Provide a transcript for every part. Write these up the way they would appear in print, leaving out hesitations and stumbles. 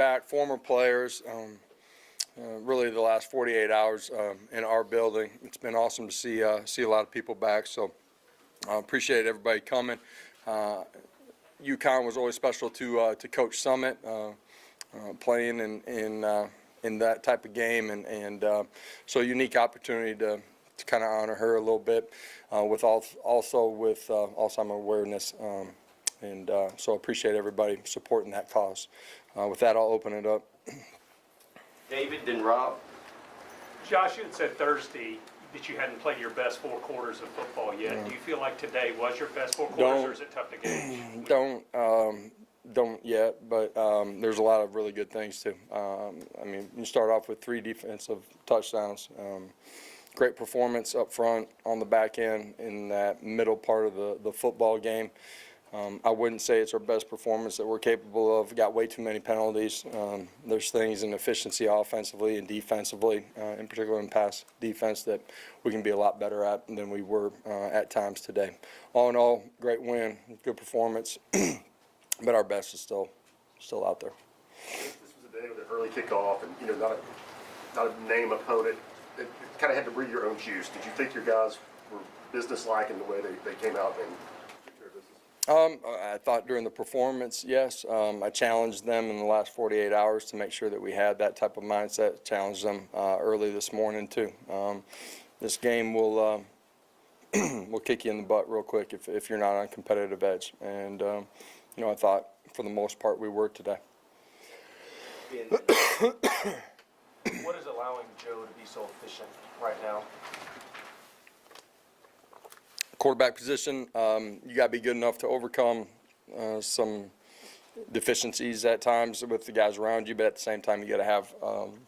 back, former players, really the last 48 hours in our building. It's been awesome to see a lot of people back, so I appreciate everybody coming. UConn was always special to Coach Summit, playing in that type of game, and so a unique opportunity to kind of honor her a little bit with also with Alzheimer's awareness, and so appreciate everybody supporting that cause. With that, I'll open it up. David, then Rob. Josh, you had said Thursday that you hadn't played your best 4 quarters of football yet. Yeah. Do you feel like today was your best 4 quarters, or is it tough to gauge? Don't yet, but there's a lot of really good things too. I mean, you start off with 3 defensive touchdowns. Great performance up front, on the back end, in that middle part of the football game. I wouldn't say it's our best performance that we're capable of. We got way too many penalties. There's things in efficiency offensively and defensively, in particular in pass defense, that we can be a lot better at than we were at times today. All in all, great win, good performance, but our best is still out there. This was a day with an early kickoff, and not a name opponent. It kind of had to breathe your own juice. Did you think your guys were businesslike in the way they came out and took care of business? I thought during the performance, yes. I challenged them in the last 48 hours to make sure that we had that type of mindset. Challenged them early this morning too. This game will kick you in the butt real quick if you're not on competitive edge. And I thought for the most part we were today. What is allowing Joe to be so efficient right now? Quarterback position, you got to be good enough to overcome some deficiencies at times with the guys around you, but at the same time you got to have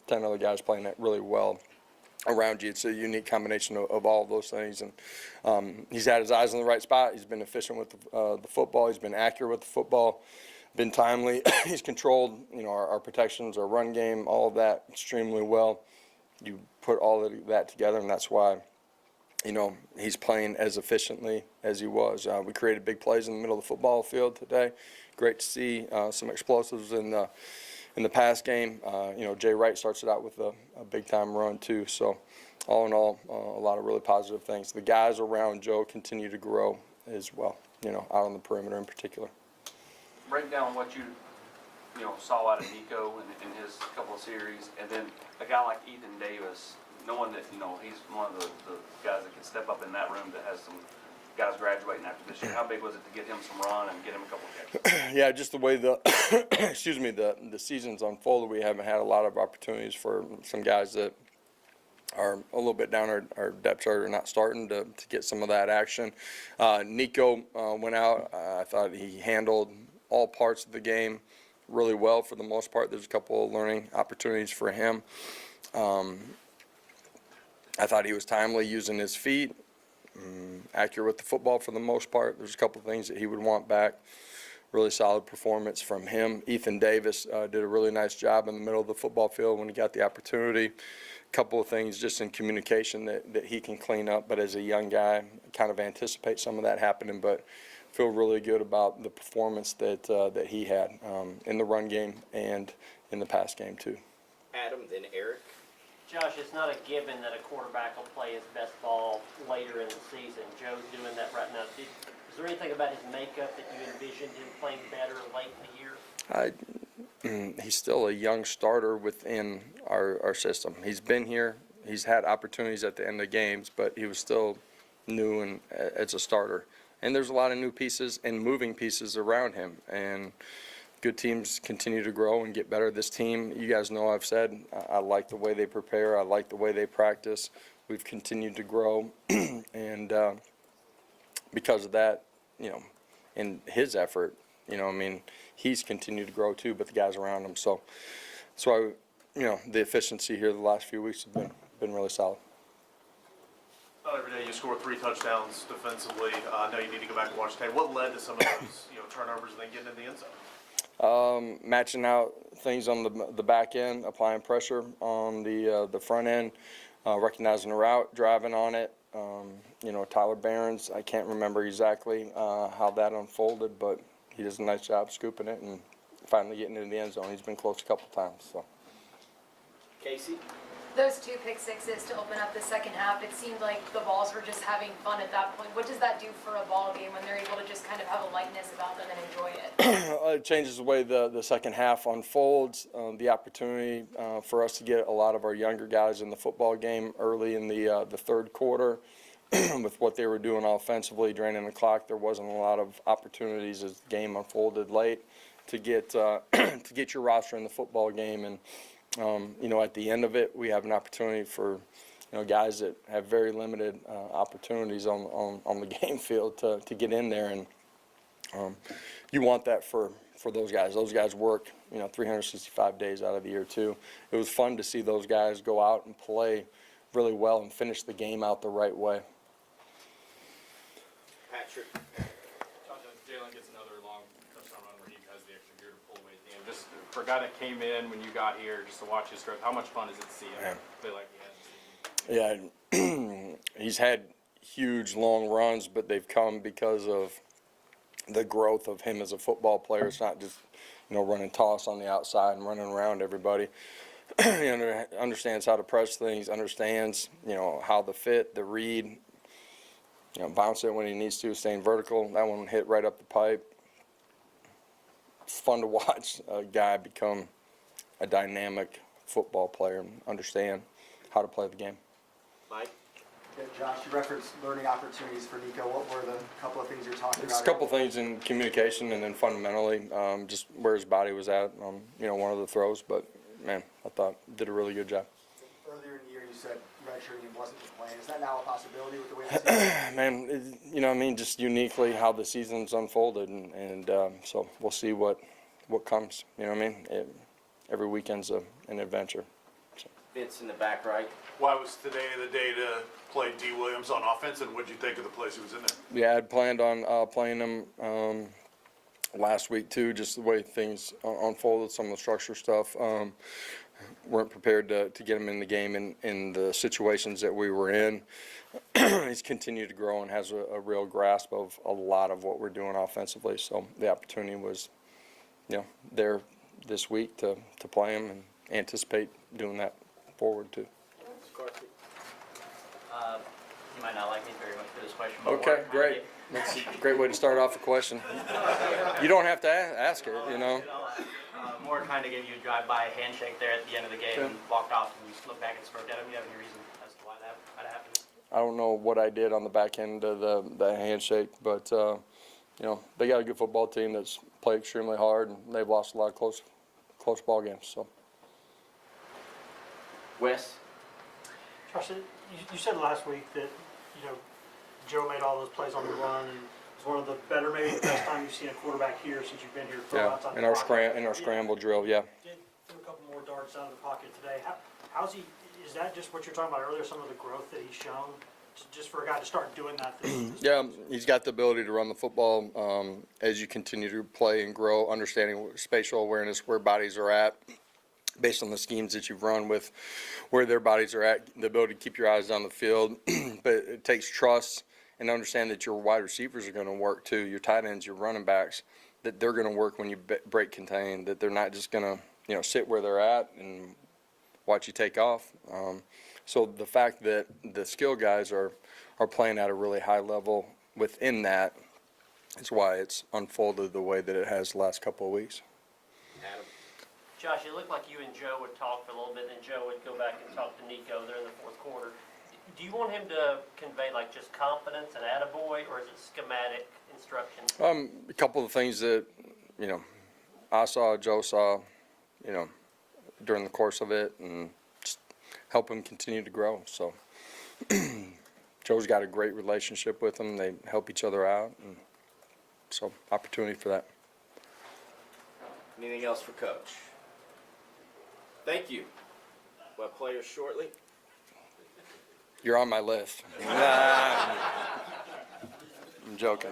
10 other guys playing that really well around you. It's a unique combination of all of those things, and he's had his eyes in the right spot. He's been efficient with the football. He's been accurate with the football, been timely. He's controlled our protections, our run game, all of that extremely well. You put all of that together, and that's why he's playing as efficiently as he was. We created big plays in the middle of the football field today. Great to see some explosives in the pass game. Jay Wright starts it out with a big-time run too. So all in all, a lot of really positive things. The guys around Joe continue to grow as well, out on the perimeter in particular. Break down what you saw out of Nico in his couple of series, and then a guy like Ethan Davis, knowing that he's one of the guys that can step up in that room that has some guys graduating after this year. How big was it to get him some run and get him a couple of catches? Yeah, just the way the the season's unfolded, we haven't had a lot of opportunities for some guys that are a little bit down our depth chart, are not starting to get some of that action. Nico went out. I thought he handled all parts of the game really well for the most part. There's a couple of learning opportunities for him. I thought he was timely using his feet, accurate with the football for the most part. There's a couple of things that he would want back. Really solid performance from him. Ethan Davis did a really nice job in the middle of the football field when he got the opportunity. A couple of things just in communication that he can clean up, but as a young guy, kind of anticipate some of that happening, but feel really good about the performance that he had in the run game and in the pass game too. Adam, then Eric. Josh, it's not a given that a quarterback will play his best ball later in the season. Joe's doing that right now. Is there anything about his makeup that you envisioned him playing better late in the year? He's still a young starter within our system. He's been here. He's had opportunities at the end of games, but he was still new and as a starter. And there's a lot of new pieces and moving pieces around him. And good teams continue to grow and get better. This team, you guys know I've said, I like the way they prepare. I like the way they practice. We've continued to grow. And because of that, in his effort, he's continued to grow too, but the guys around him. So the efficiency here the last few weeks have been really solid. Not every day you score 3 touchdowns defensively. I know you need to go back and watch tape. What led to some of those turnovers and then getting in the end zone? Matching out things on the back end, applying pressure on the front end, recognizing the route, driving on it. Tyler Barron's, I can't remember exactly how that unfolded, but he does a nice job scooping it, and finally getting into the end zone. He's been close a couple times, so. Casey? Those 2 pick sixes to open up the second half, it seemed like the Vols were just having fun at that point. What does that do for a ball game when they're able to just kind of have a lightness about them and enjoy it? It changes the way the second half unfolds, the opportunity for us to get a lot of our younger guys in the football game early in the third quarter. With what they were doing offensively, draining the clock, there wasn't a lot of opportunities as the game unfolded late to get to get your roster in the football game. And at the end of it, we have an opportunity for guys that have very limited opportunities on the game field to get in there, and you want that for those guys. Those guys work 365 days out of the year too. It was fun to see those guys go out and play really well and finish the game out the right way. Patrick? Jalen gets another long touchdown run where he has the extra gear to pull away at the end. Just for a guy that came in when you got here, just to watch his growth, how much fun is it to see him play like he has this season? Yeah, he's had huge long runs, but they've come because of the growth of him as a football player. It's not just running toss on the outside and running around everybody. He understands how to press things, understands how the fit, the read, bounce it when he needs to, staying vertical. That one hit right up the pipe. It's fun to watch a guy become a dynamic football player and understand how to play the game. Mike? Yeah, Josh, you referenced learning opportunities for Nico. What were the couple of things you're talking about? It's a couple things in communication, and then fundamentally, just where his body was at on one of the throws. But man, I thought did a really good job. Earlier in the year, you said redshirting wasn't the plan. Is that now a possibility with the way the season? Man, just uniquely how the season's unfolded, and so we'll see what comes. Every weekend's an adventure. Vince in the back right. Why was today the day to play D. Williams on offense, and what did you think of the plays he was in there? Yeah, I'd planned on playing him last week too, just the way things unfolded, some of the structure stuff. Weren't prepared to get him in the game in the situations that we were in. He's continued to grow and has a real grasp of a lot of what we're doing offensively. So the opportunity was, there this week to play him and anticipate doing that forward too. You might not like me very much for this question. But Okay, great. That's a great way to start off a question. You don't have to ask it, Moore kind of gave you a drive-by handshake there at the end of the game and walked off, and you looked back and smirked at him. Do you have any reason as to why that happened? I don't know what I did on the back end of the handshake, but they got a good football team that's played extremely hard, and they've lost a lot of close ball games. So. Wes? Josh, you said last week that Joe made all those plays on the run, and it was one of the better, maybe the best time you've seen a quarterback here since you've been here. Yeah, in our scramble drill, yeah. Did threw a couple more darts out of the pocket today. How's he? Is that just what you're talking about earlier? Some of the growth that he's shown, just for a guy to start doing that. Yeah, he's got the ability to run the football as you continue to play and grow, understanding spatial awareness, where bodies are at, based on the schemes that you've run with, where their bodies are at, the ability to keep your eyes on the field. But it takes trust and understand that your wide receivers are going to work too, your tight ends, your running backs, that they're going to work when you break contain, that they're not just going to sit where they're at and watch you take off. So the fact that the skill guys are playing at a really high level within that is why it's unfolded the way that it has the last couple of weeks. Adam? Josh, it looked like you and Joe would talk for a little bit, and Joe would go back and talk to Nico there in the fourth quarter. Do you want him to convey just confidence and attaboy, or is it schematic instructions? A couple of things that, I saw, Joe saw, during the course of it, and just help him continue to grow. So Joe's got a great relationship with him. They help each other out, and so opportunity for that. Anything else for Coach? Thank you. Well, players shortly. You're on my list. I'm joking.